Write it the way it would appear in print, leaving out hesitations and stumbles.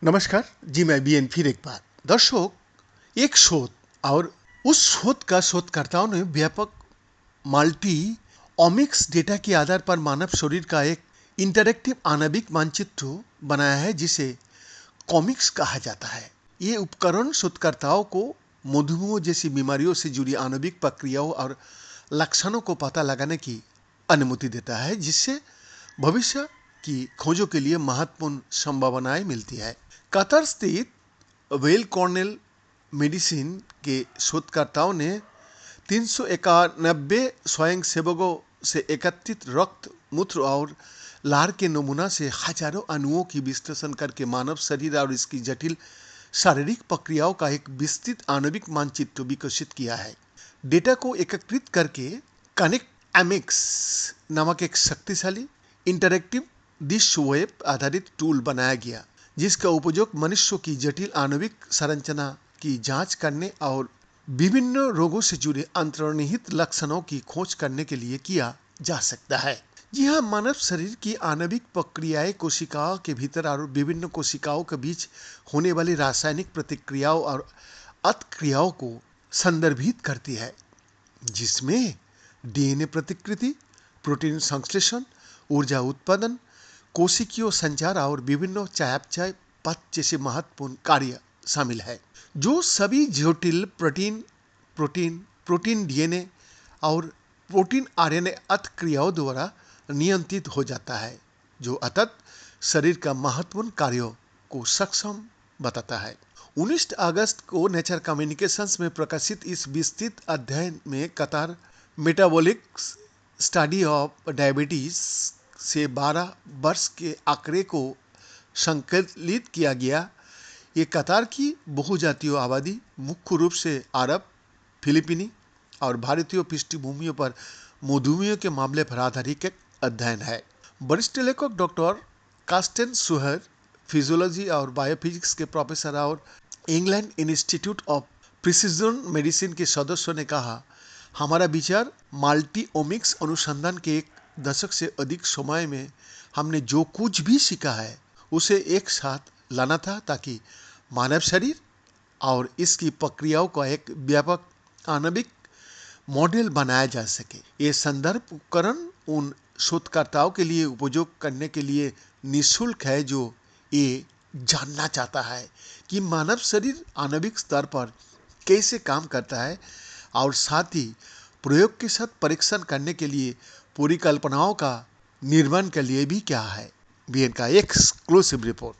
नमस्कार जी, मैं बीएन फिर एक बार। दर्शक, एक शोध और उस शोध का शोधकर्ताओं ने व्यापक मल्टी ओमिक्स डेटा के आधार पर मानव शरीर का एक इंटरैक्टिव आणविक मानचित्र बनाया है जिसे कॉमिक्स कहा जाता है। ये उपकरण शोधकर्ताओं को मधुमेह जैसी बीमारियों से जुड़ी आणविक प्रक्रियाओं और लक्षणों को पता लगाने की अनुमति देता है, जिससे भविष्य की खोजों के लिए महत्वपूर्ण संभावनाएं मिलती है। कतर स्थित वेल कॉर्नेल मेडिसिन के शोधकर्ताओं ने 391 स्वयंसेवकों से एकत्रित रक्त, मूत्र और लार के नमूना से हजारों अणुओं की विश्लेषण करके मानव शरीर और इसकी जटिल शारीरिक प्रक्रियाओं का एक विस्तृत आणविक मानचित्र विकसित किया है। डेटा को एकत्रित करके कनेक्ट एमिक्स नामक एक शक्तिशाली इंटरैक्टिव डिश वेब आधारित टूल बनाया गया, जिसका उपयोग मनुष्यों की जटिल आणविक संरचना की जांच करने और विभिन्न रोगों से जुड़े अंतर्निहित लक्षणों की खोज करने के लिए किया जा सकता है। जी हाँ, मानव शरीर की आणविक प्रक्रियाएं कोशिकाओं के भीतर और विभिन्न कोशिकाओं के बीच होने वाली रासायनिक प्रतिक्रियाओं और अतक्रियाओं को संदर्भित करती है, जिसमें डीएनए प्रतिकृति, प्रोटीन संश्लेषण, ऊर्जा उत्पादन, कोशिकीय संचार और विभिन्न चयापचय पथ जैसे महत्वपूर्ण कार्य शामिल है, जो सभी जटिल प्रोटीन डीएनए और प्रोटीन आरएनए अतक्रियाओं द्वारा नियंत्रित हो जाता है, जो अतत शरीर का महत्वपूर्ण कार्यों को सक्षम बताता है। 19 अगस्त को नेचर कम्युनिकेशंस में प्रकाशित इस विस्तृत अध्ययन में कतार मेटाबॉलिक स्टडी ऑफ डायबिटीज से 12 वर्ष के आंकड़े को संकलित किया गया। ये कतार की बहुजातीय आबादी, मुख्य रूप से अरब, फिलिपीनी और भारतीय पृष्ठभूमियों पर मधुमेह के मामले पर आधारित एक अध्ययन है। वरिष्ठ लेखक डॉक्टर कार्स्टेन सुहर, फिजियोलॉजी और बायोफिजिक्स के प्रोफेसर और England institute of precision medicine के सदस्यों ने कहा, हमारा विचार मल्टी ओमिक्स अनुसंधान के एक दशक से अधिक समय में हमने जो कुछ भी सीखा है उसे एक साथ लाना था, ताकि मानव शरीर और इसकी प्रक्रियाओं का एक व्यापक आणविक मॉडल बनाया जा सके। ये संदर्भ उपकरण उन शोधकर्ताओं के लिए उपयोग करने के लिए निःशुल्क है जो ये जानना चाहता है कि मानव शरीर आणविक स्तर पर कैसे काम करता है, और साथ ही प्रयोग के साथ परीक्षण करने के लिए परिकल्पनाओं का निर्माण के लिए भी क्या है। बीएन का एक्सक्लूसिव रिपोर्ट।